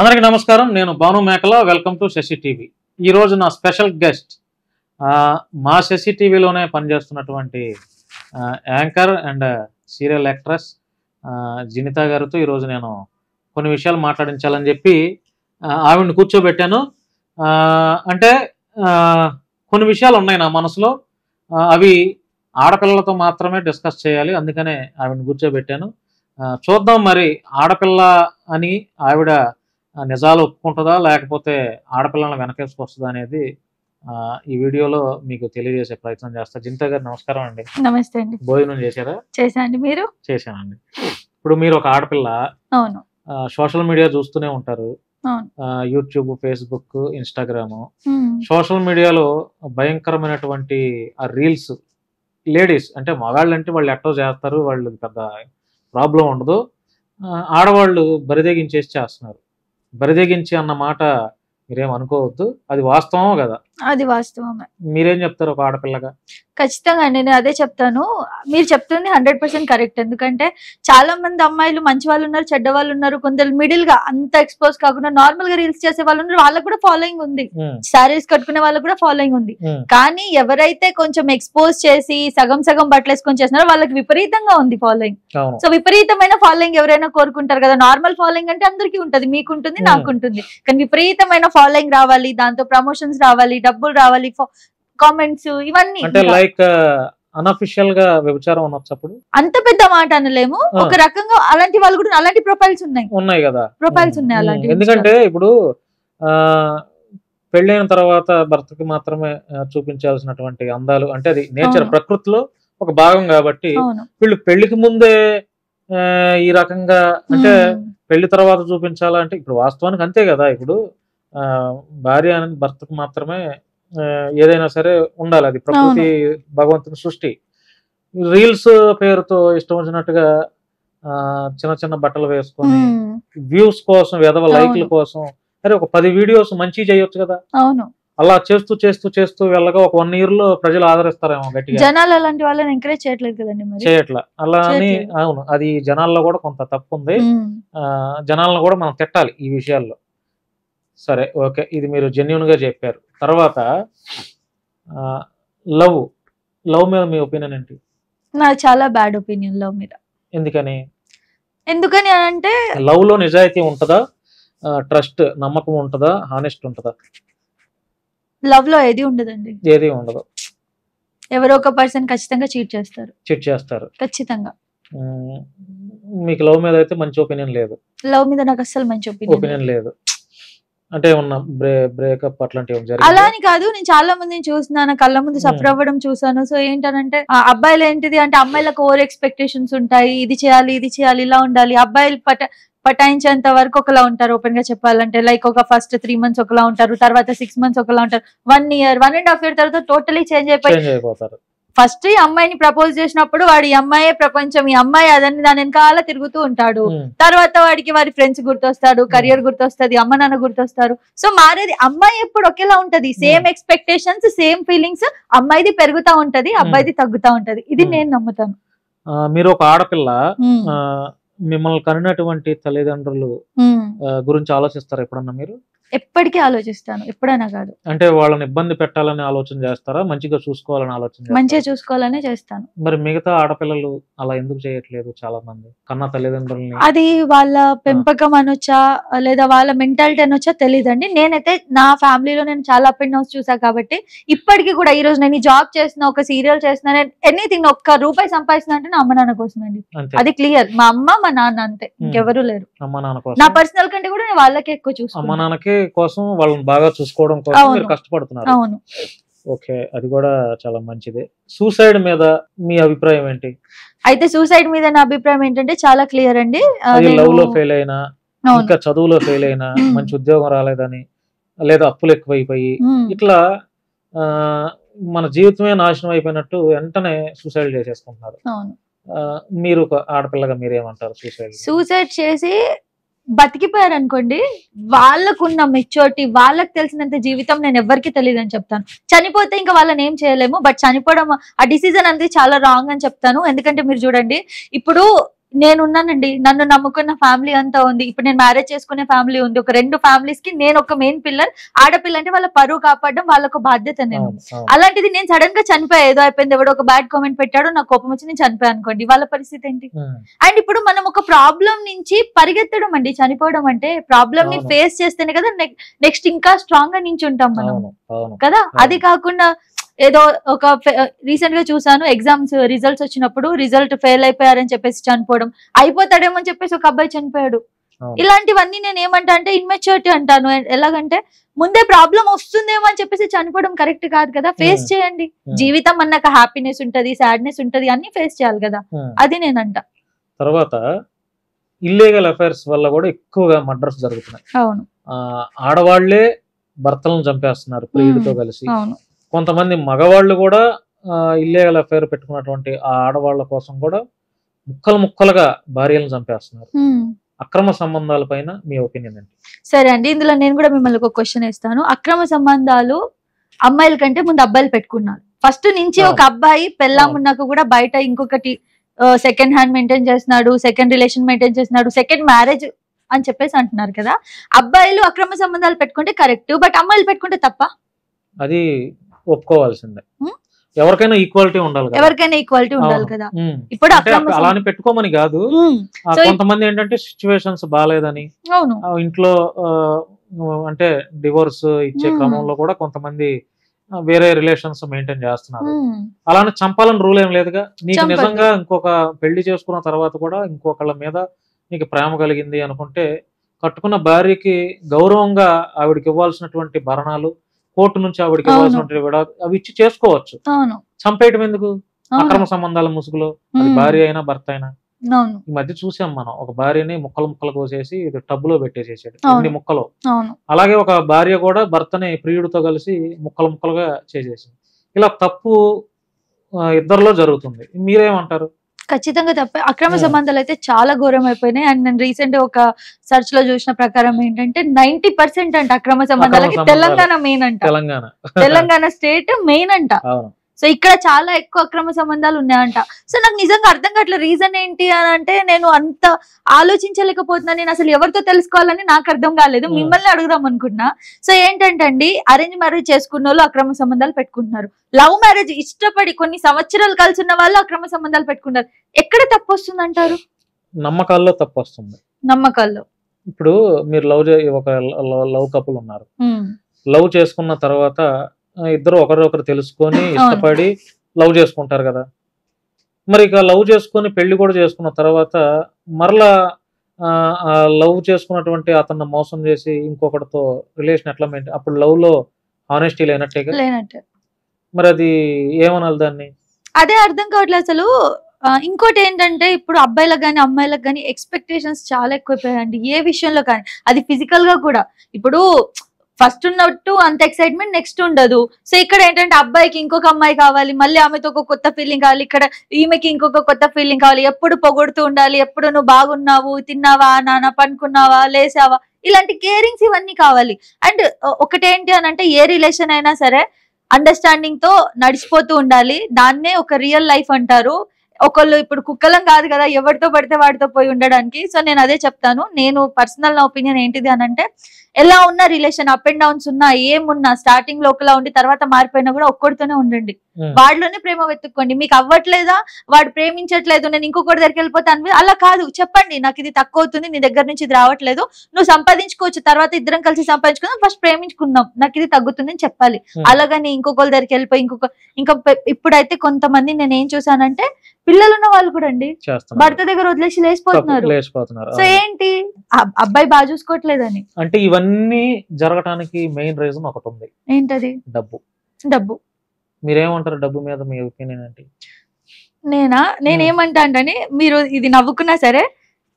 అందరికీ నమస్కారం. నేను Bhanu Mekala. Welcome to Sashi TV. ఈరోజు నా స్పెషల్ గెస్ట్ మా శశి టీవీలోనే పనిచేస్తున్నటువంటి anchor and serial actress Jinitha గారితో ఈరోజు నేను కొన్ని విషయాలు మాట్లాడించాలని చెప్పి ఆవిడని కూర్చోబెట్టాను. అంటే కొన్ని విషయాలు ఉన్నాయి నా మనసులో, అవి ఆడపిల్లలతో మాత్రమే డిస్కస్ చేయాలి, అందుకనే ఆవిడని కూర్చోబెట్టాను. చూద్దాం మరి ఆడపిల్ల అని ఆవిడ నిజాలు ఒప్పుకుంటుందా లేకపోతే ఆడపిల్లలను వెనకేసుకొస్తుందా అనేది ఈ వీడియోలో మీకు తెలియజేసే ప్రయత్నం చేస్తా. జింత గారు నమస్కారం అండి. నమస్తే అండి. భోజనం చేశారా? చేశానండి. మీరు? చేశానండి. ఇప్పుడు మీరు ఒక ఆడపిల్ల, అవును, సోషల్ మీడియా చూస్తూనే ఉంటారు, అవును, యూట్యూబ్, ఫేస్బుక్, ఇన్స్టాగ్రామ్. సోషల్ మీడియాలో భయంకరమైనటువంటి ఆ రీల్స్, లేడీస్ అంటే మగాళ్ళు అంటే వాళ్ళు ఎట్టో చేస్తారు, వాళ్ళు పెద్ద ప్రాబ్లం ఉండదు. ఆడవాళ్ళు బరిదెగించేసి చేస్తున్నారు. బరిదెగించి అన్న మాట మీరేం అనుకోవద్దు, అది వాస్తవం కదా? అది వాస్తవమే. మీరేం చెప్తారు ఒక ఆడపిల్లగా? ఖచ్చితంగా నేను అదే చెప్తాను. మీరు చెప్తుంది 100% కరెక్ట్. ఎందుకంటే చాలా మంది అమ్మాయిలు మంచి వాళ్ళు ఉన్నారు, చెడ్డ వాళ్ళు ఉన్నారు, కొందరు మిడిల్ గా అంత ఎక్స్పోజ్ కాకుండా నార్మల్ గా రీల్స్ చేసే వాళ్ళు ఉన్నారు, వాళ్ళకు కూడా ఫాలోయింగ్ ఉంది. శారీస్ కట్టుకునే వాళ్ళకు కూడా ఫాలోయింగ్ ఉంది. కానీ ఎవరైతే కొంచెం ఎక్స్పోజ్ చేసి సగం సగం బట్టలు వేసుకొని చేస్తున్నారో వాళ్ళకి విపరీతంగా ఉంది ఫాలోయింగ్. సో విపరీతమైన ఫాలోయింగ్ ఎవరైనా కోరుకుంటారు కదా. నార్మల్ ఫాలోయింగ్ అంటే అందరికీ ఉంటది, మీకుంటుంది, నాకుంటుంది. కానీ విపరీతమైన ఫాలోయింగ్ రావాలి, దాంతో ప్రమోషన్స్ రావాలి, డబ్బులు రావాలి, కామెంట్స్, ఇవన్నీ. అంటే లైక్ అనఫిషియల్ గా వ్యభిచారం అనొచ్చు. అప్పుడు అంత పెద్ద మాట అనలేము, ఒక రకంగా అలాంటి వాళ్ళు కూడా, అలాంటి ప్రొఫైల్స్ ఉన్నాయి కదా, ప్రొఫైల్స్ ఉన్నాయి అలాంటి. ఎందుకంటే ఇప్పుడు పెళ్ళైన తర్వాత భర్తకి మాత్రమే చూపించాల్సినటువంటి అందాలు అంటే అది నేచర్, ప్రకృతిలో ఒక భాగం కాబట్టి వీళ్ళు పెళ్లికి ముందే ఈ రకంగా అంటే పెళ్లి తర్వాత చూపించాలంటే ఇప్పుడు వాస్తవానికి అంతే కదా. ఇప్పుడు భార్య అనేది భర్తకు మాత్రమే ఏదైనా సరే ఉండాలి, అది ప్రకృతి, భగవంతుని సృష్టి. రీల్స్ పేరుతో ఇష్టం వచ్చినట్టుగా చిన్న చిన్న బట్టలు వేసుకొని వ్యూస్ కోసం, ఎదవ లైక్ల కోసం, అరే ఒక 10 వీడియోస్ మంచి చేయొచ్చు కదా. అవును, అలా చేస్తూ చేస్తూ చేస్తూ వెళ్ళగా ఒక 1 year లో ప్రజలు ఆదరిస్తారేమో గట్టిగా. జనాలు అలాంటి వాళ్ళని ఎంకరేజ్ చేయట్లేదు కదండి, చేయట్లా అలా అని. అవును, అది జనాల్లో కూడా కొంత తప్పు ఉంది. జనాలను కూడా మనం తిట్టాలి ఈ విషయాల్లో. సరే, ఓకే, ఇది మీరు జెన్యున్ గా చెప్పారు. తర్వాత లవ్ మీద మీ ఒపీనియన్ ఏంటి? నాకు చాలా బ్యాడ్ ఒపీనియన్ లవ్ మీద. ఎందుకని అంటే లవ్ లో నిజాయితీ ఉంటుందా, ట్రస్ట్, నమ్మకం ఉంటుందా, హానెస్ట్ ఉంటుందా? లవ్ లో ఏది ఉండదండి, ఏది ఉండదు. ఎవరో ఒక పర్సన్ ఖచ్చితంగా చీట్ చేస్తారు ఖచ్చితంగా. మీకు లవ్ మీద అయితే మంచి ఒపీనియన్ లేదు? లవ్ మీద నాకు అస్సలు మంచి ఒపీనియన్ లేదు. అంటే ఏమన్నా బ్రేకప్ అట్లాంటివి అలా అని కాదు, నేను చాలా మందిని చూస్తున్నాను, కళ్ళ ముందు సఫర్ అవ్వడం చూసాను. సో ఏంటనంటే అబ్బాయిలు ఏంటిది అంటే అమ్మాయిలకు ఓవర్ ఎక్స్పెక్టేషన్స్ ఉంటాయి, ఇది చేయాలి, ఇది చేయాలి, ఇలా ఉండాలి. అబ్బాయిలు పటాయించేంత వరకు ఒకలా ఉంటారు. ఓపెన్ గా చెప్పాలంటే లైక్ ఒక ఫస్ట్ 3 months ఒకలా ఉంటారు, తర్వాత 6 months ఒకలా ఉంటారు, 1 year, 1.5 year తర్వాత టోటలీ చేంజ్ అయిపోతారు. ఫస్ట్ ఈ అమ్మాయిని ప్రపోజ్ చేసినప్పుడు వాడు ఈ అమ్మాయే ప్రపంచం, ఈ అమ్మాయి అదని దాని వెనకాల తిరుగుతూ ఉంటాడు. తర్వాత వాడికి వారి ఫ్రెండ్స్ గుర్తొస్తాడు, కెరియర్ గుర్తొస్తుంది, అమ్మ నాన్న గుర్తొస్తారు. సో మారేది అమ్మాయి ఎప్పుడు ఒకేలా ఉంటది, సేమ్ ఎక్స్పెక్టేషన్స్, సేమ్ ఫీలింగ్స్. అమ్మాయిది పెరుగుతా ఉంటది, అబ్బాయిది తగ్గుతా ఉంటది. ఇది నేను నమ్ముతాను. మీరు ఒక ఆడపిల్ల, మిమ్మల్ని కనినటువంటి తల్లిదండ్రులు గురించి ఆలోచిస్తారా ఎప్పుడన్నా మీరు? ఎప్పటికీ ఆలోచిస్తాను, ఎప్పుడైనా కాదు. అంటే వాళ్ళని ఇబ్బంది పెట్టాలని ఆలోచన చేస్తారా, మంచిగా చూసుకోవాలని ఆలోచన? మంచిగా చూసుకోవాలనే చేస్తాను. మరి మిగతా ఆడపిల్లలు అలా ఎందుకు చేయట్లేదు? చాలా మంది కన్నా తల్లిదండ్రులని. అది వాళ్ళ పెంపకం అనొచ్చా లేదా వాళ్ళ మెంటాలిటీ అనొచ్చా తెలియదండి. నేనైతే నా ఫ్యామిలీలో నేను చాలా అప్ అండ్ డౌన్స్ చూసా కాబట్టి ఇప్పటికీ కూడా ఈ రోజు నేను జాబ్ చేస్తున్నా, ఒక సీరియల్ చేస్తున్నా, ఎనీథింగ్, ఒక్క రూపాయి సంపాదిస్తున్నా అంటే నా అమ్మ నాన్న కోసం అండి. అది క్లియర్. మా అమ్మ, మా నాన్న, అంతే, ఇంకెవరు లేరు. అమ్మ నాన్న కోసం, నా పర్సనల్ కంటే కూడా నేను వాళ్ళకే ఎక్కువ చూసుకుంటాను. అమ్మ నాన్నకి కోసం, వాళ్ళని బాగా చూసుకోవడం కోసం మీరు కష్టపడుతున్నారు. అవును, ఓకే, అది కూడా చాలా మంచిదే. సూసైడ్ మీద మీ అభిప్రాయం ఏంటి? అయితే సూసైడ్ మీద నా అభిప్రాయం ఏంటంటే చాలా క్లియర్ అండి. లవ్ లో ఫెయిల్ అయినా, ఇంకా చదువులో ఫెయిల్ అయినా, మంచి ఉద్యోగం రాలేదని, లేదా అప్పులు ఎక్కువైపోయి, ఇట్లా మన జీవితమే నాశనం అయిపోయినట్టు వెంటనే సూసైడ్ చేసేసుకుంటున్నారు. మీరు ఒక ఆడపిల్లగా మీరేమంటారు? సూసైడ్ చేసి బతికిపోయారు అనుకోండి, వాళ్ళకున్న మెచ్యూరిటీ, వాళ్ళకి తెలిసినంత జీవితం నేను ఎవరికి తెలియదు అని చెప్తాను. చనిపోతే ఇంకా వాళ్ళని ఏం చేయలేము, బట్ చనిపోవడం ఆ డిసిజన్ అనేది చాలా రాంగ్ అని చెప్తాను. ఎందుకంటే మీరు చూడండి, ఇప్పుడు నేనున్నానండి, నన్ను నమ్ముకున్న ఫ్యామిలీ అంతా ఉంది. ఇప్పుడు నేను మ్యారేజ్ చేసుకునే ఫ్యామిలీ ఉంది. ఒక 2 ఫ్యామిలీస్ కి నేను ఒక మెయిన్ పిల్లర్. ఆడపిల్ల అంటే వాళ్ళ పరువు కాపాడడం వాళ్ళొక బాధ్యత. నేను అలాంటిది నేను సడన్ గా చనిపోయా, ఏదో అయిపోయింది, ఎవడో ఒక బ్యాడ్ కామెంట్ పెట్టాడు, నాకు కోపం వచ్చి నేను చనిపోయా అనుకోండి, వాళ్ళ పరిస్థితి ఏంటి? అండ్ ఇప్పుడు మనం ఒక ప్రాబ్లం నుంచి పరిగెత్తడం అండి చనిపోవడం అంటే. ప్రాబ్లం ని ఫేస్ చేస్తేనే కదా నెక్స్ట్ ఇంకా స్ట్రాంగ్ గా నించుంటాం మనం కదా. అది కాకుండా ఏదో ఒక రీసెంట్ గా చూసాను, ఎగ్జామ్స్ రిజల్ట్స్ వచ్చినప్పుడు రిజల్ట్ ఫెయిల్ అయిపోయారని చెప్పేసి చనిపోవడం, అయిపోతాడేమో అని చెప్పేసి ఒక అబ్బాయి చనిపోయాడు. ఇలాంటివన్నీ నేను ఏమంటా అంటే ఇన్మెచ్యూరిటీ అంటాను. ఎలాగంటే ముందే ప్రాబ్లం వస్తుందేమో అని చెప్పేసి చనిపోవడం కరెక్ట్ కాదు కదా. ఫేస్ చేయండి, జీవితం అన్నాక హ్యాపీనెస్ ఉంటది, సాడ్నెస్ ఉంటది, అన్ని ఫేస్ చేయాలి కదా. అది నేనంట. తర్వాత ఇల్లీగల్ అఫైర్స్ వల్ల కూడా ఎక్కువగా మర్డర్స్ జరుగుతున్నాయి. అవును, ఆడవాళ్లే భర్తలను చంపేస్తున్నారు ప్రియుడితో కలిసి. అవును, కొంతమంది మగవాళ్ళు కూడా ఇల్లీగల్ అఫైర్ పెట్టుకున్నటువంటి ఆ ఆడవాళ్ల కోసం కూడా ముక్కలు ముక్కలుగా భార్యలను చంపేస్తున్నారు. అక్రమ సంబంధాల పైన మీ ఒపీనియన్ ఏంటి? సరే అండి, ఇందులో నేను కూడా మిమ్మల్ని ఒక క్వశ్చన్ ఇస్తాను. అక్రమ సంబంధాలు అమ్మాయిల కంటే ముందు అబ్బాయిలు పెట్టుకున్నారు. ఫస్ట్ నుంచి ఒక అబ్బాయి పెళ్ళాం ఉన్నాక కూడా బయట ఇంకొకటి సెకండ్ హ్యాండ్ మెయింటైన్ చేస్తున్నాడు, సెకండ్ రిలేషన్ మెయింటైన్ చేస్తున్నాడు, సెకండ్ మ్యారేజ్ అని చెప్పేసి అంటున్నారు కదా. అబ్బాయిలు అక్రమ సంబంధాలు పెట్టుకుంటే కరెక్ట్, బట్ అమ్మాయిలు పెట్టుకుంటే తప్ప? అది ఒప్పుకోవాల్సిందే. ఎవరికైనా ఈక్వాలిటీ ఉండాలి కదా. ఎవరికైనా ఈక్వాలిటీ ఉండాలి కదా. ఇప్పుడు అలానే పెట్టుకోమని కాదు, కొంతమంది ఏంటంటే సిచ్యువేషన్స్ బాగాలేదని ఇంట్లో అంటే డివోర్స్ ఇచ్చే క్రమంలో కూడా కొంతమంది వేరే రిలేషన్స్ మెయింటైన్ చేస్తున్నారు. అలానే చంపాలని రూల్ ఏం లేదుగా. నీకు నిజంగా ఇంకొక పెళ్లి చేసుకున్న తర్వాత కూడా ఇంకొకళ్ళ మీద నీకు ప్రేమ కలిగింది అనుకుంటే కట్టుకున్న భార్యకి గౌరవంగా ఆవిడకి ఇవ్వాల్సినటువంటి భరణాలు, కోర్టు నుంచి ఆవిడకి ఇవ్వాల్సినటువంటి అవి ఇచ్చి చేసుకోవచ్చు. చంపేయటం ఎందుకు? అక్రమ సంబంధాల ముసుగులో, అది భార్య అయినా భర్త అయినా. ఈ మధ్య చూసాం మనం, ఒక భార్యని ముక్కలు ముక్కలు కోసేసి టబ్బులో పెట్టేసేసాడు, ఇన్ని ముక్కలు. అలాగే ఒక భార్య కూడా భర్తని ప్రియుడితో కలిసి ముక్కలు ముక్కలుగా చేసేసింది. ఇలా తప్పు ఇద్దరిలో జరుగుతుంది. మీరేమంటారు? ఖచ్చితంగా తప్పే. అక్రమ సంబంధాలు అయితే చాలా ఘోరం అయిపోయినాయి. అండ్ నేను రీసెంట్ ఒక సర్చ్ లో చూసిన ప్రకారం ఏంటంటే 90% అంట అక్రమ సంబంధాలకి తెలంగాణ మెయిన్ అంట. తెలంగాణ స్టేట్ మెయిన్ అంట. సో ఇక్కడ చాలా ఎక్కువ అక్రమ సంబంధాలు ఉన్నాయంట. సో నాకు నిజంగా అర్థం కావట్లేదు రీజన్ ఏంటి అని అంటే, నేను అంత ఆలోచించలేకపోతున్నాను. నేను అసలు ఎవరితో తెలుసుకోవాలని నాకు అర్థం కాలేదు, మిమ్మల్ని అడుగుదాం అనుకున్నా. సో ఏంటంటే అండి, అరేంజ్ మ్యారేజ్ చేసుకున్న వాళ్ళు అక్రమ సంబంధాలు పెట్టుకుంటున్నారు, లవ్ మ్యారేజ్ ఇష్టపడి కొన్ని సంవత్సరాలు కలిసి ఉన్న వాళ్ళు అక్రమ సంబంధాలు పెట్టుకుంటారు. ఎక్కడ తప్పు వస్తుంది అంటారు? నమ్మకాల్లో తప్పు వస్తుంది. నమ్మకాల్లో. ఇప్పుడు మీరు ఒక లవ్ కపుల్ ఉన్నారు, లవ్ చేసుకున్న తర్వాత ఇద్దరు ఒకరొకరు తెలుసుకొని ఇష్టపడి లవ్ చేసుకుంటారు కదా. మరి ఇక లవ్ చేసుకొని పెళ్లి కూడా చేసుకున్న తర్వాత మరలా లవ్ చేసుకున్నటువంటి అతన్ని మోసం చేసి ఇంకొకటితో రిలేషన్ ఎట్లా మెయింటైన్? అప్పుడు లవ్ లో ఆనెస్టీ లేనట్టే. మరి అది ఏమనాలి దాన్ని? అదే అర్థం కావట్లేదు అసలు. ఇంకోటి ఏంటంటే, ఇప్పుడు అబ్బాయిలకు కానీ అమ్మాయిలకు కానీ ఎక్స్పెక్టేషన్స్ చాలా ఎక్కువైపోయాయండి, ఏ విషయంలో కానీ. అది ఫిజికల్ గా కూడా. ఇప్పుడు ఫస్ట్ ఉన్నట్టు అంత ఎక్సైట్మెంట్ నెక్స్ట్ ఉండదు. సో ఇక్కడ ఏంటంటే అబ్బాయికి ఇంకొక అమ్మాయి కావాలి, మళ్ళీ ఆమెతో ఒక కొత్త ఫీలింగ్ కావాలి, ఇక్కడ ఈమెకి ఇంకొక కొత్త ఫీలింగ్ కావాలి, ఎప్పుడు పొగుడుతూ ఉండాలి, ఎప్పుడు నువ్వు బాగున్నావు, తిన్నావా నాన్న, పనుకున్నావా, లేసావా, ఇలాంటి కేరింగ్స్ ఇవన్నీ కావాలి. అండ్ ఒకటేంటి అని అంటే, ఏ రిలేషన్ అయినా సరే అండర్స్టాండింగ్ తో నడిచిపోతూ ఉండాలి, దాన్నే ఒక రియల్ లైఫ్ అంటారు. ఒకళ్ళు ఇప్పుడు కుక్కలం కాదు కదా ఎవరితో పడితే వాడితో పోయి ఉండడానికి. సో నేను అదే చెప్తాను. నేను పర్సనల్ నా ఒపీనియన్ ఏంటిది అని అంటే, ఎలా ఉన్న రిలేషన్ అప్ అండ్ డౌన్స్ ఉన్నా, ఏమున్నా, స్టార్టింగ్ లో ఒకలా ఉండి తర్వాత మారిపోయినా కూడా ఒక్కడితోనే ఉండండి. వాడిలోనే ప్రేమ వెతుక్కోండి. మీకు అవ్వట్లేదా, వాడు ప్రేమించట్లేదు, నేను ఇంకొకటి దగ్గరికి వెళ్ళిపోతాను, అలా కాదు. చెప్పండి, నాకు ఇది తక్కువ అవుతుంది, నీ దగ్గర నుంచి ఇది రావట్లేదు, నువ్వు సంపాదించుకోవచ్చు, తర్వాత ఇద్దరం కలిసి సంపాదించుకుందాం, ఫస్ట్ ప్రేమించుకుందాం, నాకు ఇది తగ్గుతుంది అని చెప్పాలి. అలాగని ఇంకొకరి దగ్గరికి వెళ్ళిపోయి ఇంకా ఇప్పుడైతే కొంతమంది నేను ఏం చూసానంటే, పిల్లలున్న వాళ్ళు కూడా అండి భర్త దగ్గర వదిలేసి లేచిపోతున్నారు. సో ఏంటి, అబ్బాయి బాగా చూసుకోవట్లేదని. అంటే ఇవన్నీ జరగటానికి మెయిన్ రీజన్ ఒకటి ఉంది. ఏంటది? డబ్బు. డబ్బు. మీరేమంటారు డబ్బు మీద మీ ఒపీనియన్ ఏంటి? నేనేమంటా అంటే, మీరు ఇది నవ్వుకున్నా సరే,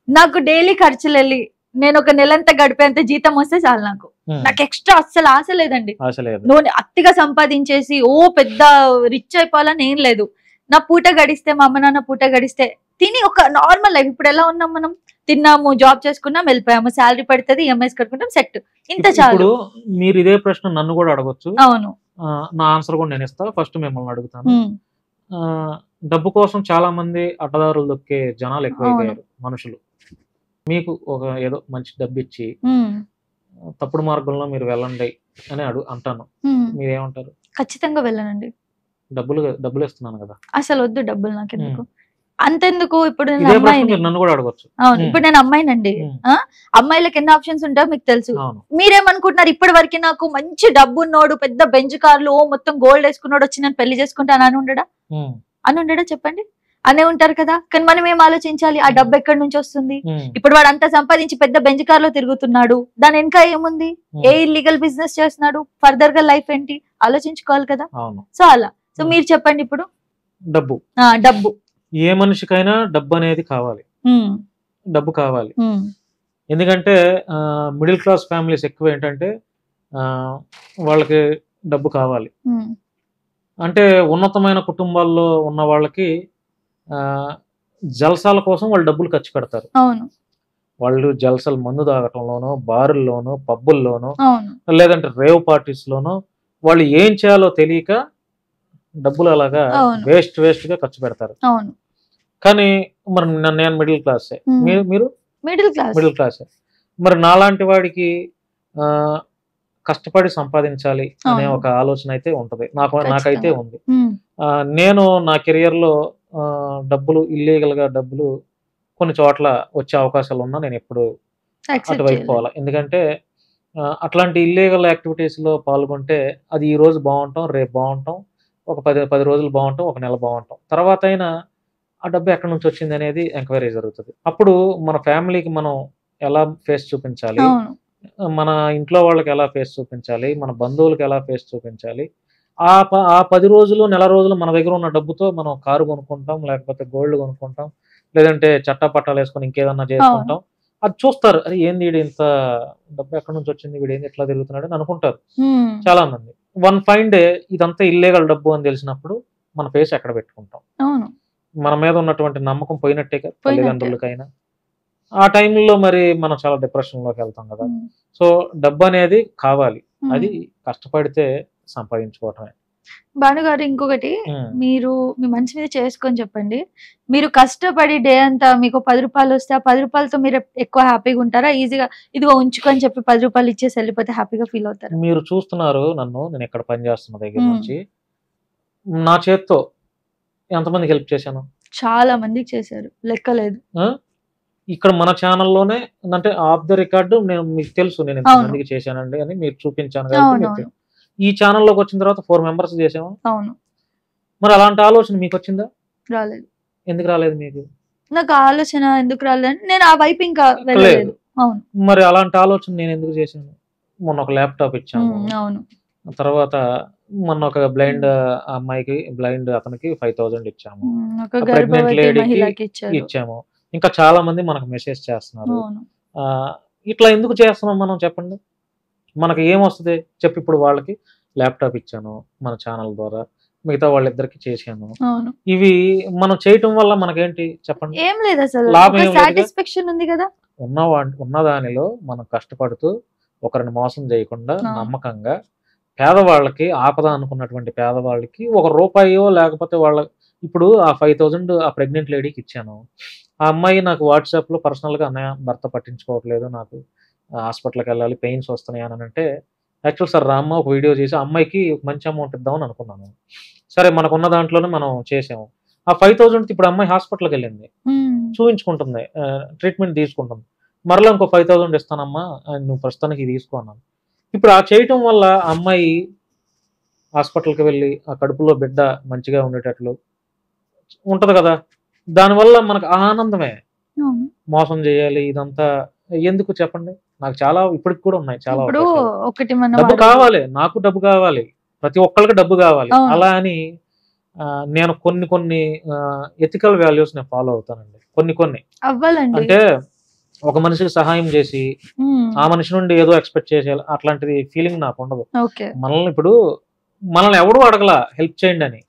నాకు డైలీ ఖర్చులు వెళ్ళి నేను ఒక నెలంతా గడిపేంత జీతం వస్తే చాలు. నాకు ఎక్స్ట్రా అస్సలు ఆశ లేదండి. నువ్వు అతిగా సంపాదించేసి ఓ పెద్ద రిచ్ అయిపోవాలని ఏం లేదు. నా పూట గడిస్తే, మా అమ్మ నాన్న పూట గడిస్తే తిని ఒక నార్మల్ లైఫ్. ఇప్పుడు ఎలా ఉన్నాం మనం, తిన్నాము, జాబ్ చేసుకున్నాం, వెళ్ళిపోయాము, శాలరీ పడుతుంది, ఈఎంఐస్ కట్టుకుంటాం, సెట్, ఇంత చాలు. మీరు ఇదే ప్రశ్న నన్ను కూడా అడగొచ్చు. అవును, నా ఆన్సర్ కూడా నేను ఇస్తా. ఫస్ట్ మిమ్మల్ని అడుగుతాను, డబ్బు కోసం చాలా మంది అడ్డదారులు దొక్కే జనాలు ఎక్కువైపోయారు మనుషులు. మీకు ఒక ఏదో మంచి డబ్బు ఇచ్చి తప్పుడు మార్గంలో మీరు వెళ్ళండి అని అంటాను, మీరేమంటారు? ఖచ్చితంగా వెళ్ళనండి. డబ్బులు ఇస్తున్నాను కదా, అసలు వద్దు డబ్బులు నాకు ఎందుకు, అంతెందుకు. ఇప్పుడు ఇదే ప్రశ్న మీరు నన్ను కూడా అడగొచ్చు. అవును, ఇప్పుడు నేను అమ్మాయినండి. అమ్మాయిలకు ఎన్ని ఆప్షన్స్ ఉంటాయో మీకు తెలుసు. మీరేమనుకుంటున్నారు, ఇప్పటి వరకు నాకు మంచి డబ్బు ఉన్నోడు పెద్ద బెంచ్ కార్లు మొత్తం గోల్డ్ వేసుకున్నాడు వచ్చి నేను పెళ్లి చేసుకుంటాను అని ఉండడా చెప్పండి? అనే ఉంటారు కదా. కానీ మనం ఏం ఆలోచించాలి, ఆ డబ్బు ఎక్కడి నుంచి వస్తుంది? ఇప్పుడు వాడు అంతా సంపాదించి పెద్ద బెంచ్ కార్ లో తిరుగుతున్నాడు, దాని వెనక ఏముంది? ఏ ఇల్లీగల్ బిజినెస్ చేస్తున్నాడు? ఫర్దర్ గా లైఫ్ ఏంటి ఆలోచించుకోవాలి కదా. సో అలా. సో మీరు చెప్పండి ఇప్పుడు. డబ్బు ఏ మనిషికైనా డబ్బు అనేది కావాలి, డబ్బు కావాలి. ఎందుకంటే మిడిల్ క్లాస్ ఫ్యామిలీస్ ఎక్కువ ఏంటంటే వాళ్ళకి డబ్బు కావాలి. అంటే ఉన్నతమైన కుటుంబాల్లో ఉన్న వాళ్ళకి జల్సాల కోసం వాళ్ళు డబ్బులు ఖర్చు పెడతారు. వాళ్ళు జల్సాలు మందు తాగటంలోనో, బారుల్లోనో, పబ్బుల్లోనో, లేదంటే రేవ్ పార్టీస్ లోనో వాళ్ళు ఏం చేయాలో తెలియక డబ్బులు అలాగా వేస్ట్ గా ఖర్చు పెడతారు. కానీ మరి నేను మిడిల్ క్లాసే, మీరు మిడిల్ క్లాసే. మరి నాలాంటి వాడికి కష్టపడి సంపాదించాలి అనే ఒక ఆలోచన అయితే ఉంటది, నాకైతే ఉంది. నేను నా కెరియర్ లో డబ్బులు ఇల్లీగల్ గా డబ్బులు కొన్ని చోట్ల వచ్చే అవకాశాలు ఉన్నా నేను ఎప్పుడు అటువైపు పోవాలి. ఎందుకంటే అట్లాంటి ఇల్లీగల్ యాక్టివిటీస్ లో పాల్గొంటే అది ఈ రోజు బాగుంటాం, రేపు బాగుంటాం, ఒక 10 రోజులు బాగుంటాం, ఒక నెల బాగుంటాం, తర్వాత అయినా ఆ డబ్బు ఎక్కడి నుంచి వచ్చింది అనేది ఎంక్వైరీ జరుగుతుంది. అప్పుడు మన ఫ్యామిలీకి మనం ఎలా ఫేస్ చూపించాలి, మన ఇంట్లో వాళ్ళకి ఎలా ఫేస్ చూపించాలి, మన బంధువులకు ఎలా ఫేస్ చూపించాలి, ఆ 10 రోజులు నెల రోజులు మన దగ్గర ఉన్న డబ్బుతో మనం కారు కొనుక్కుంటాం, లేకపోతే గోల్డ్ కొనుక్కుంటాం, లేదంటే చట్టపట్టాలు వేసుకొని ఇంకేదన్నా చేసుకుంటాం. అది చూస్తారు, అది ఏంది వీడు ఇంత డబ్బు ఎక్కడి నుంచి వచ్చింది, వీడు ఏంది ఇట్లా తిరుగుతున్నాడు అని అనుకుంటారు చాలా మంది. వన్ ఫైన్ డే ఇదంతా ఇల్లీగల్ డబ్బు అని తెలిసినప్పుడు మన ఫేస్ ఎక్కడ పెట్టుకుంటాం? మన మీద ఉన్నటువంటి నమ్మకం పోయినట్టే కదా తల్లిదండ్రులకైనా. ఆ టైంలో మరి మనం చాలా డిప్రెషన్ లోకి వెళ్తాం కదా. సో డబ్బు అనేది కావాలి, అది కష్టపడితే సంపాదించుకోవటమే. భానుగారు ఇంకొకటి, మీరు మీ మంచి మీద చేసుకొని చెప్పండి, మీరు కష్టపడి డే అంతా మీకు 10 రూపాయలు వస్తే ఆ 10 రూపాయలతో మీరు ఎక్కువ హ్యాపీగా ఉంటారా, ఈజీగా ఇదిగో ఉంచుకొని చెప్పి 10 రూపాయలు ఇచ్చేసి వెళ్ళిపోతే హ్యాపీగా ఫీల్ అవుతారు? మీరు చూస్తున్నారు నన్ను, నేను ఇక్కడ పని చేస్తున్న దగ్గర నుంచి నా చేత్తో ఎంతమందికి హెల్ప్ చేశాను? చాలా మందికి చేశారు, లెక్కలేదు. ఇక్కడ మన ఛానల్లోనే అంటే ఆఫ్ ద రికార్డు నేను మీకు తెలుసు నేను ఎంతమందికి చేశానండి అని మీరు చూపించాను కాబట్టి. ఈ ఛానల్లోకి వచ్చిన తర్వాత 4 మెంబర్స్ చేసాము. మరి అలాంటి ఆలోచన మీకు వచ్చిందా? రాలేదు. ఎందుకు రాలేదు మీకు? నాకు ఆలోచన ఎందుకు రాలేదు, నేను ఆ వైపు ఇంకా వెళ్ళలేదు. మరి అలాంటి ఆలోచన నేను ఎందుకు చేశాను? మొన్న ఒక ల్యాప్టాప్ ఇచ్చాను, తర్వాత మొన్న ఒక బ్లైండ్ అమ్మాయికి, బ్లైండ్ అతనికి 5000 ఇచ్చాము, ప్రెగ్నెంట్ లేడీకి ఇచ్చాము, ఇంకా చాలా మంది మనకు మెసేజ్ చేస్తున్నారు. ఇట్లా ఎందుకు చేస్తున్నాం మనం చెప్పండి? మనకి ఏమొస్తుంది చెప్పి? ఇప్పుడు వాళ్ళకి ల్యాప్టాప్ ఇచ్చాను మన ఛానల్ ద్వారా, మిగతా వాళ్ళిద్దరికి చేశాను. ఇవి మనం చేయటం వల్ల మనకేంటి చెప్పండి? ఏం లేదు, అసలు సాటిస్ఫాక్షన్ ఉంది కదా. ఉన్న దానిలో మనం కష్టపడుతూ ఒకరిని మోసం చేయకుండా నమ్మకంగా పేదవాళ్ళకి, ఆపద అనుకున్నటువంటి పేదవాళ్ళకి ₹1 లేకపోతే వాళ్ళ ఇప్పుడు ఆ 5000 ఆ ప్రెగ్నెంట్ లేడీకి ఇచ్చాను. ఆ అమ్మాయి నాకు వాట్సాప్లో పర్సనల్గా అన్నయ్య భర్త పట్టించుకోవట్లేదు, నాకు హాస్పిటల్కి వెళ్ళాలి, పెయిన్స్ వస్తున్నాయి అని అంటే, యాక్చువల్ సార్ రామ్మ ఒక వీడియో చేసి అమ్మాయికి మంచి అమౌంట్ ఇద్దామని అనుకున్నాను. సరే మనకున్న దాంట్లోనే మనం చేసాము. ఆ 5000 ఇప్పుడు అమ్మాయి హాస్పిటల్కి వెళ్ళింది, చూపించుకుంటుంది, ట్రీట్మెంట్ తీసుకుంటుంది. మరలా ఇంకో 5000 ఇస్తానమ్మా, నువ్వు ప్రస్తుతానికి తీసుకో అన్నాను. ఇప్పుడు ఆ చేయటం వల్ల అమ్మాయి హాస్పిటల్కి వెళ్ళి ఆ కడుపులో బిడ్డ మంచిగా ఉండేటట్లు ఉంటది కదా. దానివల్ల మనకు ఆనందమే. మోసం చేయాలి ఇదంతా ఎందుకు చెప్పండి? నాకు చాలా ఇప్పటికి కూడా ఉన్నాయి చాలా. డబ్బు కావాలి, నాకు డబ్బు కావాలి, ప్రతి ఒక్కరికి డబ్బు కావాలి. అలా అని నేను కొన్ని ఎథికల్ వాల్యూస్ నేను ఫాలో అవుతానండి. కొన్ని అంటే ఒక మనిషికి సహాయం చేసి ఆ మనిషి నుండి ఏదో ఎక్స్పెక్ట్ చేసేయాలి అట్లాంటిది ఫీలింగ్ నాకు ఉండదు. మనల్ని ఎవడు అడగలా హెల్ప్ చేయండి అని.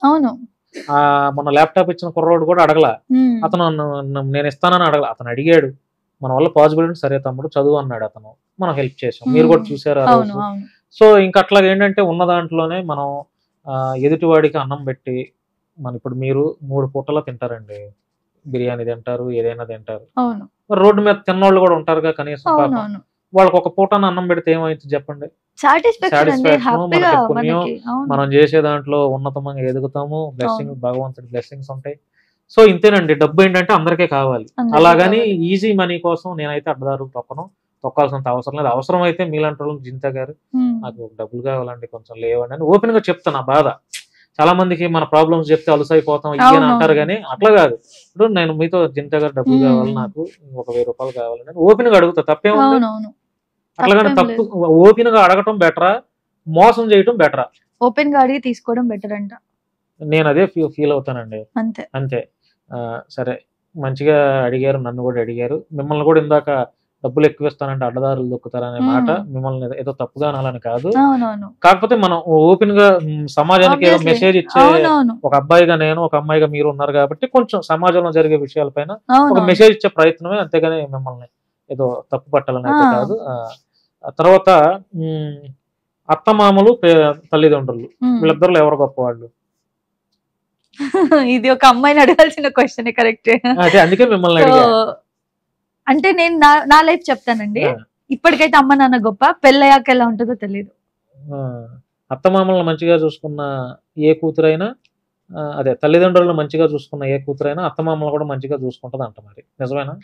మన ల్యాప్టాప్ ఇచ్చిన కుర్రోడు కూడా అడగలా, అతను నేను ఇస్తానని అడగల, అతను అడిగాడు, మన వల్ల పాసిబిలిటీ సరే తమ్ముడు చదువు అన్నాడు, అతను మనం హెల్ప్ చేసాం, మీరు కూడా చూసారు ఆ రోజు. సో ఇంకా అట్లాగే ఏంటంటే ఉన్న దాంట్లోనే మనం ఎదుటివాడికి అన్నం పెట్టి మన ఇప్పుడు మీరు 3 పూటలా తింటారండి, బిర్యానీ తింటారు, ఏదైనా తింటారు. అవును రోడ్డు మీద తిన్నోళ్ళు కూడా ఉంటారుగా కనీసం పాపం. అవునవును వాళ్ళకి ఒక పూటన అన్నం పెడితే ఏమైతుంది చెప్పండి? సాటిస్ఫాక్షన్ అండి, సాటిస్ఫాక్షన్, హ్యాపీగా మనకి పుణ్యం, మనకి. అవును మనం చేసే దాంట్లో ఉన్నతంగా ఎదుగుతాము, బ్లెస్సింగ్, అవును భగవంతుడి బ్లెస్సింగ్స్ ఉంటాయి. సో ఇంతేనండి, డబ్బు ఏంటంటే అందరికీ కావాలి. అందరికీ అలాగని కావాలి. ఈజీ మనీ కోసం నేనైతే అడ్డదారులు తొక్కాల్సినంత అవసరం లేదు. అవసరమైతే మీలాంటి వాళ్ళు, జింతా గారు ఉమ్, నాకు డబ్బులు కావాలండి, కొంచెం లేవండి అని ఓపెన్ గా చెప్తాను నా బాధ. చాలా మందికి మన ప్రాబ్లమ్స్ చెప్తే అలసైపోతాం ఇవి అని అంటారు, అవునవును కానీ అట్లా కాదు. ఇప్పుడు నేను మీతో జింతా గారు డబ్బులు కావాలి, ఉమ్, నాకు ఒక 1000 రూపాయలు కావాలని ఓపెన్ గా అడుగుతా, తప్పేముంది? అవునవును అట్లాగని తప్పేం తప్పు. లేదు. ఓపెన్ గా అడగటం బెటరా, మోసం చేయటం బెటరా? ఓపెన్ గా అడిగి తీసుకోవడం బెటర్ అంట. నేను అదే ఫీల్ అవుతానండి. అంతే. అంతే. సరే, మంచిగా అడిగారు, నన్ను కూడా అడిగారు. మిమ్మల్ని కూడా ఇందాక డబ్బులు ఎక్కువ ఇస్తానంటే అడ్డదారులు దొక్కుతారనే మాట ఉమ్, మిమ్మల్ని ఏదో తప్పుగా అనాలని కాదు. అవునవును కాకపోతే మనం ఓపెన్ గా సమాజానికి ఏదో ఆబ్వియస్లీ. మెసేజ్ ఇచ్చే అవునవును ఒక అబ్బాయిగా నేను, ఒక అమ్మాయిగా మీరు ఉన్నారు కాబట్టి కొంచెం సమాజంలో జరిగే విషయాలపైన ఒక అవునవును మెసేజ్ ఇచ్చే ప్రయత్నమే, అంతేగాని మిమ్మల్ని ఏదో తప్పు పట్టాలని ఆ అయితే కాదు. ఆ తర్వాత ఉమ్, అత్తమామలు, తల్లిదండ్రులు, ఉమ్. వీళ్ళిద్దరు ఎవరు గొప్పవాళ్ళు? ఇది ఒక అమ్మాయిని అడగాల్సిన క్వశ్చన్, కరెక్ట్. అదే అందుకే మిమ్మల్ని సో అడిగా. అంటే నేను నా లైఫ్ చెప్తానండి. ఆ, ఇప్పటికైతే అమ్మ నాన్న గొప్ప, పెళ్ళయ్యాక ఎలా ఉంటుందో తెలియదు. ఆ, అత్తమామలను మంచిగా చూసుకున్న ఏ కూతురైనా, అదే తల్లిదండ్రులను మంచిగా చూసుకున్న ఏ కూతురైనా అత్తమామలు కూడా మంచిగా చూసుకుంటది అంట. మరి నిజమేనా?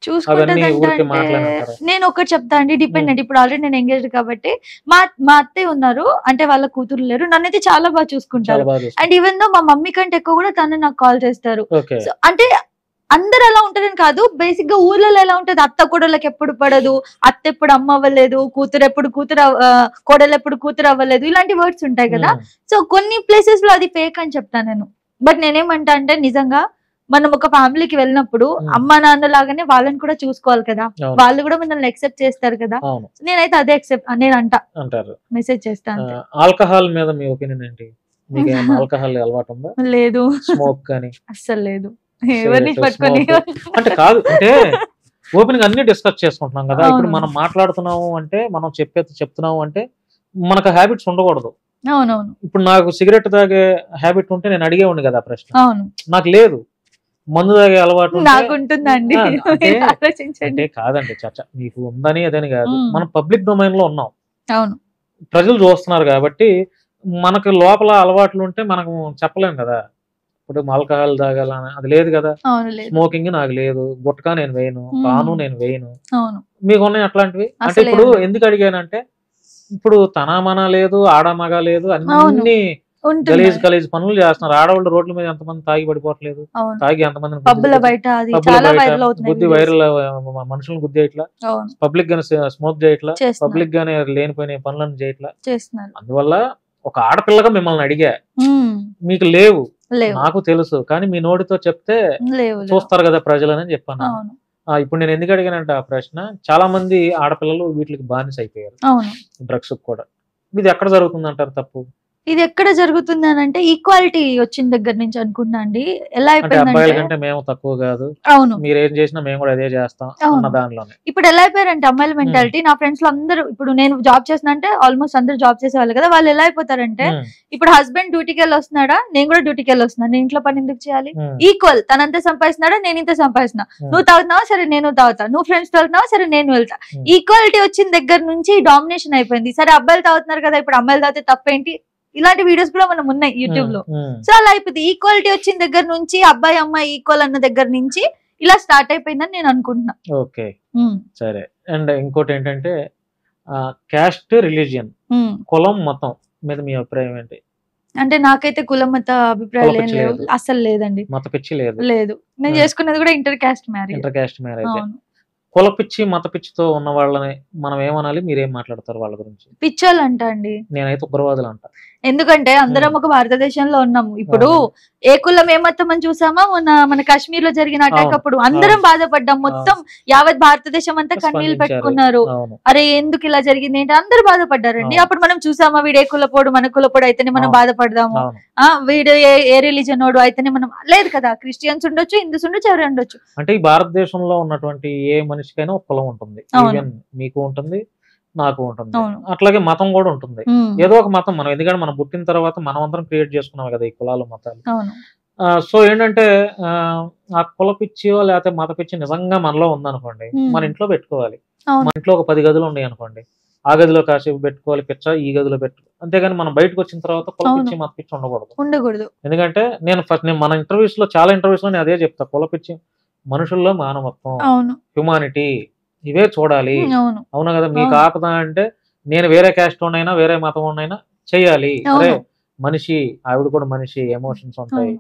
అవన్నీ చూసుకుంటదంట ఊరికే అంటే మాటలేనంటారా? నేను ఒకటి చెప్తా అండి, డిపెండెంట్. ఇప్పుడు ఆల్రెడీ నేను ఎంగేజ్డ్ కాబట్టి మా మా అత్తయ్య ఉన్నారు, అంటే వాళ్ళ కూతురు లేరు, నన్నైతే చాలా బాగా చాలా చూసుకుంటారు. బాగా అండ్ చూసుకుంటారు. ఈవెన్ దో మా మమ్మీ కంటే ఎక్కువ కూడా తను నాకు కాల్ చేస్తారు. ఓకే. సో అంటే అందరు అలా ఉంటారని కాదు, బేసిక్ గా ఊర్లలో ఎలా ఉంటది, అత్త కోడళ్ళకి ఎప్పుడు పడదు, అత్త ఎప్పుడు అమ్మ అవ్వలేదు, కూతురు ఎప్పుడు కోడలు ఎప్పుడు కూతురు అవ్వలేదు, ఇలాంటి వర్డ్స్ ఉంటాయి కదా. ఉమ్, సో కొన్ని ప్లేసెస్ లో అది ఫేక్ అని చెప్తాను నేను. బట్ నేనేమంటా అంటే, నిజంగా మనం ఒక ఫ్యామిలీకి వెళ్ళినప్పుడు అమ్మ నాన్న లాగానే వాళ్ళని కూడా చూసుకోవాలి కదా, అవును, వాళ్ళు కూడా మనల్ని యాక్సెప్ట్ చేస్తారు కదా. అవును నేనైతే అదే నేను అంటారు. మెసేజ్ చేస్తాను. ఆల్కహాల్ మీద మీ ఒపీనియన్ ఏంటి? మీకు ఏమైనా ఆల్కహాల్ అలవాటు ఉందా? లేదు, స్మోక్ కానీ, అస్సలు లేదు. ఎవరిని సిగరెట్, పట్టుకొని స్మోక్ అంటే కాదు, అంటే ఓపెన్ గా అన్ని డిస్కస్ చేసుకుంటున్నాం కదా. ఇప్పుడు అవును మనం మాట్లాడుతున్నాము అంటే, మనం చెప్తున్నాము అంటే మనకు హ్యాబిట్స్ ఉండకూడదు. అవునవును ఇప్పుడు నాకు సిగరెట్ తాగే హ్యాబిట్ ఉంటే నేను అడిగేవాడిని కదా ఆ ప్రశ్న. అవును నాకు లేదు. మందు తాగే అలవాటు ఉంటే, నాకుంటుందండి. అంటే మీరు ఆలోచించండి. అంటే కాదండి చర్చ, మీకు ఉందని అదని కాదు. ఉమ్, మనం పబ్లిక్ డొమైన్ లో ఉన్నాం, అవును ప్రజలు చూస్తున్నారు కాబట్టి మనకు లోపల అలవాట్లు ఉంటే మనకు చెప్పలేం కదా. ఇప్పుడు ఆల్కహాల్ తాగాలని అది లేదు కదా. అవును లేదు. స్మోకింగ్ నాకు లేదు, గుట్కా నేను వేయను, పాను నేను వేయను. అవును మీకు ఉన్నాయి అట్లాంటివి? అంటే అసలే ఇప్పుడు ఉండవు. ఎందుకు అడిగానంటే, ఇప్పుడు తన మన లేదు, ఆడ మగ లేదు, అవును అన్ని గలీజ్ ఉంటున్నాయి. గలీజ్ పనులు చేస్తున్నారు. ఆడవాళ్ళు రోడ్ల మీద ఎంతమంది తాగి పడిపోవట్లేదు, అవును తాగి ఎంతమందిని పబ్బుల బయట అది పబ్బుల చాలా బయట వైరల్ అవుతున్నాయి గుద్ది videos. వైరల్ మనుషులను గుద్దేయట్లా, అవును పబ్లిక్ గానే స్మోక్ చేయట్లా, చేస్తున్నారు పబ్లిక్ గానే లేనిపోయిన పనులను చేయట్లా. చేస్తున్నారు. అందువల్ల ఒక ఆడపిల్లగా మిమ్మల్ని అడిగా, ఉమ్, మీకు లేవు లేవు నాకు తెలుసు, కానీ మీ నోటితో చెప్తే లేవు లేవు. చూస్తారు కదా ప్రజలని చెప్పాను. అవును ఇప్పుడు నేను ఎందుకు అడిగానంటే ఆ ప్రశ్న, చాలా మంది ఆడపిల్లలు వీటికి బానిస అయిపోయారు, అవును డ్రగ్స్ కూడా. ఇది ఎక్కడ జరుగుతుంది అంటారు తప్పు? ఇది ఎక్కడ జరుగుతుంది అని అంటే, ఈక్వాలిటీ వచ్చిన దగ్గర నుంచి అనుకుంటున్నా అండి. ఎలా అంటే అబ్బాయిల అయిపోయిందంటే, కంటే మేము తక్కువ కాదు, అవును మీరు ఏం చేసినా మేము కూడా అదే చేస్తాం అన్న అవును దానిలోనే. ఇప్పుడు ఎలా అయిపోయారంటే అమ్మాయిల మెంటాలిటీ, నా ఫ్రెండ్స్ లో అందరూ, ఇప్పుడు నేను జాబ్ చేస్తున్నా అంటే ఆల్మోస్ట్ అందరూ జాబ్ చేసేవాళ్ళు కదా, వాళ్ళు ఎలా అయిపోతారంటే, ఉమ్, ఇప్పుడు హస్బెండ్ డ్యూటీకి వెళ్ళి వస్తున్నాడా, నేను కూడా డ్యూటీకి వెళ్ళి వస్తున్నాను, నేను ఇంట్లో పని ఎందుకు చేయాలి, ఉమ్, ఈక్వల్. తనంత సంపాదిస్తున్నాడా, నేను ఇంత సంపాదిస్తున్నా, ఉమ్, నువ్వు తాగుతున్నావా, సరే నేను తాగుతా, నువ్వు ఫ్రెండ్స్ తో వెళ్తున్నావా, సరే నేను వెళ్తా. ఉమ్, ఈక్వాలిటీ వచ్చిన దగ్గర నుంచి డామినేషన్ అయిపోయింది. సరే అబ్బాయిలు తాగుతున్నారు కదా, ఇప్పుడు అమ్మాయిలు తాగితే తప్పేంటి, ఇలాంటి వీడియోస్ కూడా మనం ఉన్నాయి యూట్యూబ్ లో. ఉమ్, సో అలా అయిపోయింది. ఈక్వాలిటీ వచ్చిన దగ్గర నుంచి, అబ్బాయి అమ్మాయి ఈక్వల్ అన్న దగ్గర నుంచి ఇలా స్టార్ట్ అయిపోయిందని నేను అనుకుంటున్నా. ఓకే సరే. అండ్ ఇంకోటి ఏంటంటే, క్యాస్ట్, రిలీజియన్, కులం, మతం మీద మీ అభిప్రాయం ఏంటి? అంటే నాకైతే కుల మత అభిప్రాయాలు ఏం కులపిచ్చి లేవు, లేదు, అసలు లేదండి. మత పిచ్చి లేదు, లేదు, నేను ఆ, చేసుకున్నది కూడా inter caste marriage. Inter caste marriage. అవును. కుల పిచ్చి, మత పిచ్చితో ఉన్న వాళ్ళని మనం ఏమనాలి, మీరేం మాట్లాడతారు వాళ్ళ గురించి? పిచ్చోళ్ళు అంట అండి. నేనైతే ఉగ్రవాదులు అంట. ఎందుకంటే అందరం ఒక భారతదేశంలో ఉన్నాము. ఇప్పుడు అవును, ఏ కులం ఏ మతం అని చూసామా, మన కాశ్మీర్ లో జరిగిన అటాక్ అవును, అప్పుడు అందరం అవును, బాధపడ్డాం. మొత్తం యావత్ భారతదేశం అంతా కన్నీళ్లు స్పందించారు. పెట్టుకున్నారు. అవును, అరే ఎందుకు ఇలా జరిగింది ఏంటి, అందరు బాధపడ్డారండి. అవును, అప్పుడు మనం చూసామా, వీడు ఏ కులపోడు మన కులపోడు అయితేనే మనం అవును, బాధపడదాము, అవును. వీడు ఏ రిలీజన్ ఓడు అయితేనే మనం, లేదు కదా, క్రిస్టియన్స్ ఉండొచ్చు, హిందూస్ ఉండొచ్చు, ఎవరు ఉండొచ్చు. అంటే ఈ భారతదేశంలో ఉన్నటువంటి ఏ మనిషికైనా ఒక కులం ఉంటుంది. అవును ఈవెన్ మీకు ఉంటుంది, నాకు ఉంటుంది, అవును అట్లాగే మతం కూడా ఉంటుంది. ఉమ్, ఏదో ఒక మతం మనం, ఎందుకంటే మనం పుట్టిన తర్వాత మనం అందరం క్రియేట్ చేసుకున్నాం కదా ఈ కులాలు, మతాలు. అవును సో ఏంటంటే ఆ కుల పిచ్చియో లేకపోతే మత పిచ్చి నిజంగా మనలో ఉందనుకోండి, మన ఇంట్లో పెట్టుకోవాలి. అవును. మన ఇంట్లో ఒక 10 గదులు ఉన్నాయి అనుకోండి, ఆ గదిలో కాసేపు పెట్టుకోవాలి పిచ్చ, ఈ గదిలో అంతేగాని మనం బయటకు వచ్చిన తర్వాత కుల పిచ్చి మత పిచ్చి ఉండకూడదు. ఎందుకంటే నేను మన ఇంటర్వ్యూస్ లో చాలా ఇంటర్వ్యూస్ లో నేను అదే చెప్తా, కుల పిచ్చి మనుషుల్లో మానవత్వం, హ్యుమానిటీ ఇవే చూడాలి. అవునా కదా, మీకు ఆపద అంటే నేను వేరే క్యాస్ట్ ఉన్నైనా వేరే మతం ఉన్నైనా చెయ్యాలి. అరే మనిషి, ఆవిడ కూడా మనిషి, ఎమోషన్స్ ఉంటాయి,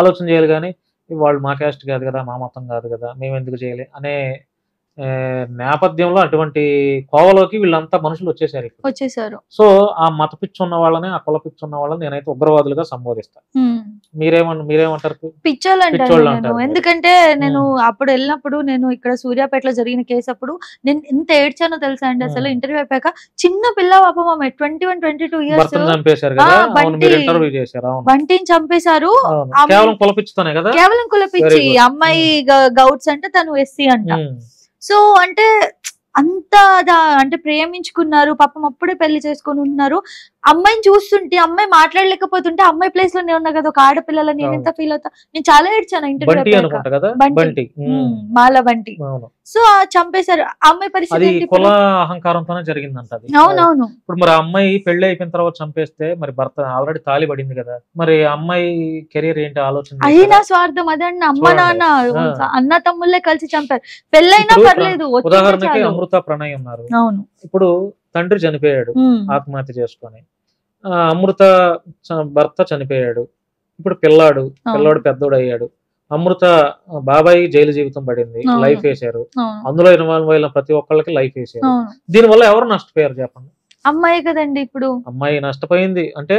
ఆలోచన చేయాలి. కానీ వాళ్ళు మా క్యాస్ట్ కాదు కదా, మా మతం కాదు కదా, మేము ఎందుకు చేయాలి అనే నేపథ్యంలో అటువంటి కోవలోకి వీళ్ళంతా మనుషులు వచ్చేసారు. సో ఆ మత పిచ్చి ఉన్న వాళ్ళని, ఆ కుల పిచ్చి ఉన్న వాళ్ళని నేనైతే ఉగ్రవాదులుగా సంబోధిస్తాను. మీరేమంటారు? పిచ్చోళ్ళు అంటారు. ఎందుకంటే నేను అప్పుడు వెళ్ళినప్పుడు, నేను ఇక్కడ సూర్యాపేటలో జరిగిన కేసు అప్పుడు నేను ఎంత ఏడ్చానో తెలుసా అండి. అసలు ఇంటర్వ్యూ అయిపోయాక చిన్న పిల్ల పాపం, 21-22 ఇయర్స్, బంటిని చంపేశారు. కేవలం కుల పిచ్చి. అమ్మాయి గౌడ్స్ అంటే తను ఎస్సీ అంట. సో అంటే అంత అంటే ప్రేమించుకున్నారు పాపం, అప్పుడే పెళ్లి చేసుకుని ఉంటున్నారు. అమ్మాయిని చూస్తుంటే, అమ్మాయి మాట్లాడలేకపోతుంటే, అమ్మాయి ప్లేస్ లో నేను ఉన్నా కదా ఒక ఆడపిల్లల, నేను ఎంత ఫీల్ అవుతా. నేను చాలా ఏడ్చాను ఇంటర్వ్యూ. మాల బంటి. సో చంపేశారు. అమ్మాయి పరిస్థితి అహంకారంతోనే జరిగిందంట. అవునవును. ఇప్పుడు మరి అమ్మాయి పెళ్లి అయిపోయిన తర్వాత చంపేస్తే మరి భర్త ఆల్రెడీ తాళి పడింది కదా, మరి అమ్మాయి కెరీర్ ఏంటి ఆలోచన? అయినా స్వార్థం అదండి. అమ్మ నాన్న అన్న తమ్ముళ్ళే కలిసి చంపారు. పెళ్ళైనా పర్లేదు. ఉదాహరణకి అమృత ప్రణయ్ ఉన్నారు. అవును. ఇప్పుడు తండ్రి చనిపోయాడు ఆత్మహత్య చేసుకొని, అమృత భర్త చనిపోయాడు, ఇప్పుడు పిల్లాడు పెద్దోడు అయ్యాడు. అమృత బాబాయ్ జైలు జీవితం పడింది, లైఫ్ వేసారు. అందులో ఇన్వాల్వ్ అయిన ప్రతి ఒక్కళ్ళకి లైఫ్ వేసారు. దీనివల్ల ఎవరు నష్టపోయారు చెప్పండి? అమ్మాయి కదండి. ఇప్పుడు అమ్మాయి నష్టపోయింది అంటే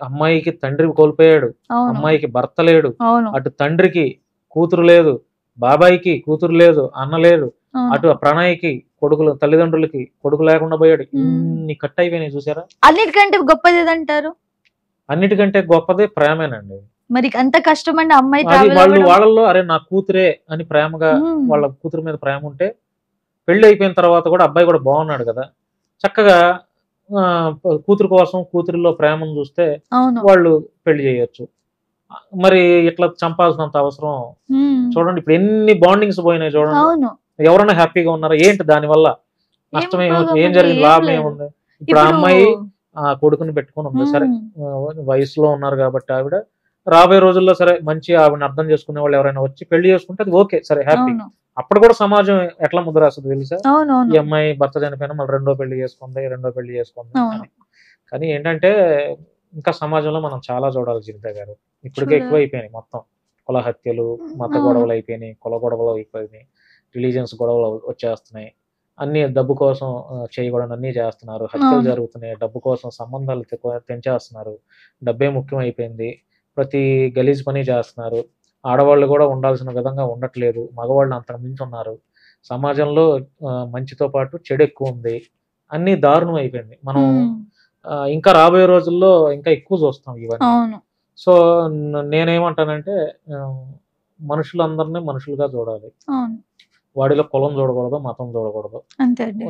అమ్మాయికి తండ్రి కోల్పోయాడు, అమ్మాయికి భర్త లేడు, అటు తండ్రికి కూతురు లేదు, బాబాయికి కూతురు లేదు, అన్న లేడు, అటు ప్రణయ్కి కొడుకులు, తల్లిదండ్రులకి కొడుకు లేకుండా పోయాడు. ఇన్ని కట్ అయిపోయినాయి చూసారా? అన్నిటికంటే గొప్పది ఏదంటారు? అన్నిటికంటే గొప్పదే ప్రేమేనండి. మరి అంత కష్టమండి అమ్మాయి. వాళ్ళల్లో అరే నా కూతురే అని ప్రేమగా, వాళ్ళ కూతురు మీద ప్రేమ ఉంటే, పెళ్లి అయిపోయిన తర్వాత కూడా అబ్బాయి కూడా బాగున్నాడు కదా, చక్కగా కూతురు కోసం కూతురిలో ప్రేమను చూస్తే వాళ్ళు పెళ్లి చేయొచ్చు. మరి ఇట్లా చంపాల్సినంత అవసరం? చూడండి ఇప్పుడు ఎన్ని బాండింగ్స్ పోయినాయి చూడండి. ఎవరైనా హ్యాపీగా ఉన్నారా? ఏంటి దాని వల్ల నష్టం? ఏం జరిగింది? లాభం ఏముంది? ఇప్పుడు ఆ అమ్మాయి ఆ కొడుకుని పెట్టుకుని ఉంది, సరే వయసులో ఉన్నారు కాబట్టి ఆవిడ, రాబోయే రోజుల్లో సరే మంచి ఆవిడని అర్థం చేసుకునే వాళ్ళు ఎవరైనా వచ్చి పెళ్లి చేసుకుంటే అది ఓకే, సరే హ్యాపీ. అప్పుడు కూడా సమాజం ఎట్లా ముద్ర రాస్తుంది తెలుసా? ఈ అమ్మాయి భర్త చనిపోయినా మళ్ళీ రెండో పెళ్లి చేసుకుంది అని. కానీ ఏంటంటే ఇంకా సమాజంలో మనం చాలా చూడాలి జినిత గారు. ఇప్పటికే ఎక్కువ అయిపోయినాయి మొత్తం. కుల హత్యలు, మత గొడవలు అయిపోయినాయి, కుల గొడవలు అయిపోయినాయి, రిలీజియన్స్ గొడవలు వచ్చేస్తున్నాయి, అన్ని డబ్బు కోసం చేయకూడదు అన్ని చేస్తున్నారు, హత్యలు జరుగుతున్నాయి, డబ్బు కోసం సంబంధాలు తెంచేస్తున్నారు, డబ్బే ముఖ్యం అయిపోయింది, ప్రతి గలీజ్ పని చేస్తున్నారు, ఆడవాళ్ళు కూడా ఉండాల్సిన విధంగా ఉండట్లేదు, మగవాళ్ళు అంతకు మించి ఉన్నారు, సమాజంలో మంచితో పాటు చెడు ఎక్కువ ఉంది, అన్ని దారుణం అయిపోయింది. మనం ఇంకా రాబోయే రోజుల్లో ఇంకా ఎక్కువ చూస్తాం ఇవన్నీ. సో నేనేమంటానంటే మనుషులందరినీ మనుషులుగా చూడాలి, వాడిలో కులం చూడకూడదు, మతం చూడకూడదు,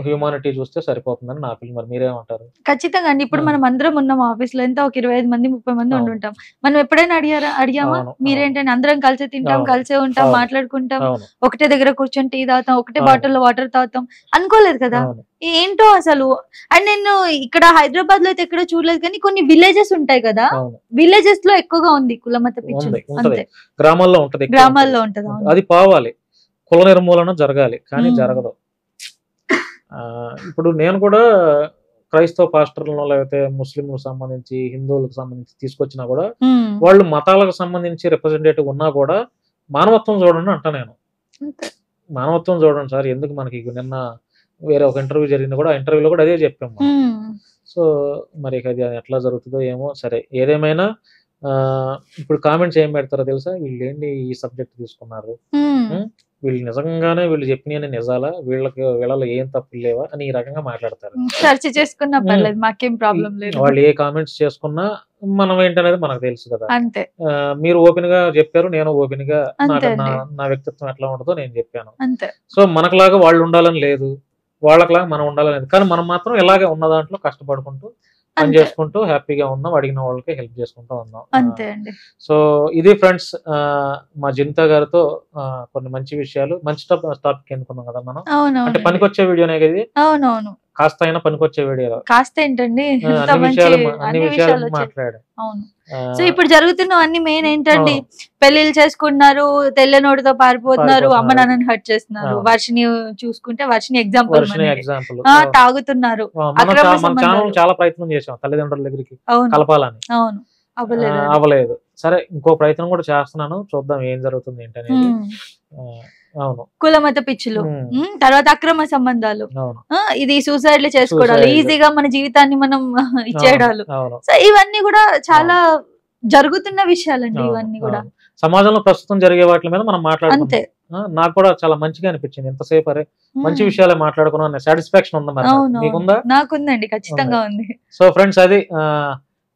హ్యూమానిటీ చూస్తే సరిపోతుందని నా ఫీల్. మరి మీరేమంటారు? ఖచ్చితంగా అండి. ఇప్పుడు మనం అందరం ఉన్నాం ఆఫీస్ లో, ఎంత ఒక 25 మంది 30 మంది ఉండుంటాం. మనం ఎప్పుడైనా అడిగామా మీరేంటంటే అందరం కలిసే తింటాం, కలిసే ఉంటాం, మాట్లాడుకుంటాం, ఒకటే దగ్గర కూర్చొని టీ తాగుతాం, ఒకటే బాటిల్లో వాటర్ తాగుతాం అనుకోలేదు కదా. ఏంటో అసలు. అండ్ నేను ఇక్కడ హైదరాబాద్ లో అయితే ఎక్కడో చూడలేదు, కానీ కొన్ని విలేజెస్ ఉంటాయి కదా, విలేజెస్ లో ఎక్కువగా ఉంది కులమత పిచ్చి. గ్రామాల్లో ఉంటది. అది పోవాలి, కుల నిర్మూలన జరగాలి, కానీ జరగదు. ఇప్పుడు నేను కూడా క్రైస్తవ పాస్టర్లను లేకపోతే ముస్లింలకు సంబంధించి, హిందువులకు సంబంధించి తీసుకొచ్చినా కూడా, వాళ్ళు మతాలకు సంబంధించి రిప్రజెంటేటివ్ ఉన్నా కూడా మానవత్వం చూడండి అంటా నేను. మానవత్వం చూడండి సార్, ఎందుకు మనకి నిన్న వేరే ఒక ఇంటర్వ్యూ జరిగింది కూడా, ఆ ఇంటర్వ్యూలో కూడా అదే చెప్పాము. సో మరి అది ఎట్లా జరుగుతుందో ఏమో. సరే ఏదేమైనా ఇప్పుడు కామెంట్స్ ఏం పెడతారో తెలుసా, వీళ్ళు ఏంటి ఈ సబ్జెక్ట్ తీసుకున్నారు, వీళ్ళు నిజంగానే వీళ్ళు చెప్పిన నిజాలా, వీళ్ళలో ఏం తప్పులు లేవా అని ఈ రకంగా మాట్లాడతారు. వాళ్ళు ఏ కామెంట్స్ చేసుకున్నా మనం ఏంటనేది మనకు తెలుసు కదా. మీరు ఓపెన్ గా చెప్పారు, నేను ఓపెన్ గా నా వ్యక్తిత్వం ఎట్లా ఉంటుందో నేను చెప్పాను. సో మనకులాగా వాళ్ళు ఉండాలని లేదు, వాళ్ళకిలాగా మనం ఉండాలని లేదు, కానీ మనం మాత్రం ఇలాగే ఉన్న దాంట్లో కష్టపడుకుంటూ పని అంతే. చేసుకుంటూ హ్యాపీగా ఉన్నాం, అడిగిన వాళ్ళకి హెల్ప్ చేసుకుంటూ ఉన్నాం. అంతే అండి. సో ఇది ఫ్రెండ్స్, మా జింతా గారితో కొన్ని మంచి విషయాలు, మంచి టాపిక్ ఎన్నుకున్నాం కదా మనం. అంటే అవునవునండి. పనికొచ్చే వీడియోనే కదా ఇది, అవునవును. కాస్త అయినా పనికొచ్చే వీడియో. కాస్త ఏంటండి ఎంత అన్ని మంచి విషయాలు అన్ని అన్ని విషయాలు విషయాలు వచ్చాయి. మాట్లాడాడు. అవును. ఆ, సో ఇప్పుడు జరుగుతున్నవన్నీ మెయిన్ ఏంటండి, అవును, పెళ్లిళ్ళు చేసుకుంటున్నారు, తెల్లనోడితో పారిపోతున్నారు, అమ్మ పారిపోతున్నారు. నాన్నని హర్ట్ చేస్తున్నారు. అవును. వర్షిని చూసుకుంటే వర్షిని ఎగ్జాంపుల్ వర్షిని మనకి. ఎగ్జాంపుల్. తాగుతున్నారు, మన అక్రమ మన ఛానల్ సంబంధాలు. చాలా ప్రయత్నం చేసాం తల్లిదండ్రుల దగ్గరికి అవును కలపాలని, అవును అవ్వలేదు. అవ్వలేదు. సరే, ఇంకో ప్రయత్నం కూడా చేస్తున్నాను, చూద్దాం ఏం జరుగుతుంది ఏంటనేది. అవును. కులమత పిచ్చులు, తర్వాత అక్రమ సంబంధాలు, అవును. ఇది సూసైడ్లు చేసుకోవడాలు, Suicide. ఈజీగా మన జీవితాన్ని మనం ఇచ్చేయడాలు. అవును. సో ఇవన్నీ కూడా చాలా జరుగుతున్న విషయాలండి, ఇవన్నీ కూడా. అవును. సమాజంలో ప్రస్తుతం జరిగే వాటి మీద మనం అంతే. మాట్లాడుకుంటాం. నాకు కూడా చాలా మంచిగా అనిపించింది ఎంతసేపు, అరే మంచి విషయాలే మాట్లాడుకున్నాం అనే సాటిస్ఫాక్షన్ ఉంది. మరి అవును మీకుందా? నాకుందండి, ఖచ్చితంగా ఉంది. సో ఫ్రెండ్స్, అది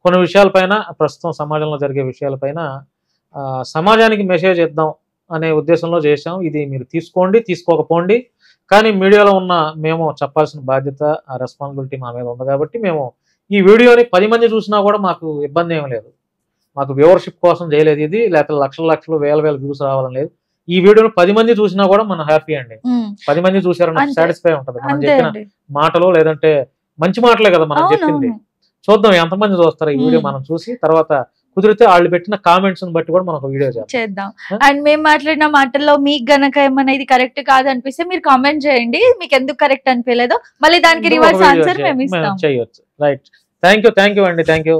కొన్ని విషయాలపైన, ప్రస్తుతం సమాజంలో జరిగే విషయాలపైన సమాజానికి మెసేజ్ ఇద్దాం అనే ఉద్దేశంలో చేశాం. ఇది మీరు తీసుకోండి, తీసుకోకపోండి, కానీ మీడియాలో ఉన్న మేము చెప్పాల్సిన బాధ్యత, ఆ రెస్పాన్సిబిలిటీ మా మీద ఉంది కాబట్టి మేము ఈ వీడియోని 10 మంది చూసినా కూడా మాకు ఇబ్బంది ఏమి లేదు. మాకు వ్యూవర్షిప్ కోసం చేయలేదు ఇది, లేకపోతే లక్షల లక్షలు వేల వేల వ్యూస్ రావాలని లేదు. ఈ వీడియోని 10 మంది చూసినా కూడా మనం హ్యాపీ అండి. 10 మంది చూసారన్న అంతే. సాటిస్ఫై ఉంటుంది. మనం అంతే చెప్పిన అండి. మాటలు లేదంటే మంచి మాటలే కదా మనం చెప్పింది. అవునవును. చూద్దాం ఎంతమంది చూస్తారు ఈ వీడియో మనం చూసి, తర్వాత కుదిరితే వాళ్ళు పెట్టిన కామెంట్స్ బట్టి కూడా మనం ఒక వీడియో చేద్దాం. అండ్ మేము మాట్లాడిన మాటల్లో మీకు గనక ఏమన్నా ఇది కరెక్ట్ కాదు అనిపిస్తే మీరు కామెంట్ చేయండి, మీకు ఎందుకు కరెక్ట్ అనిపించలేదో, మళ్ళీ దానికి రివర్స్ ఆన్సర్ మేము ఇస్తాం. చేయొచ్చు. రైట్. థ్యాంక్ యూ అండి, థ్యాంక్ యూ.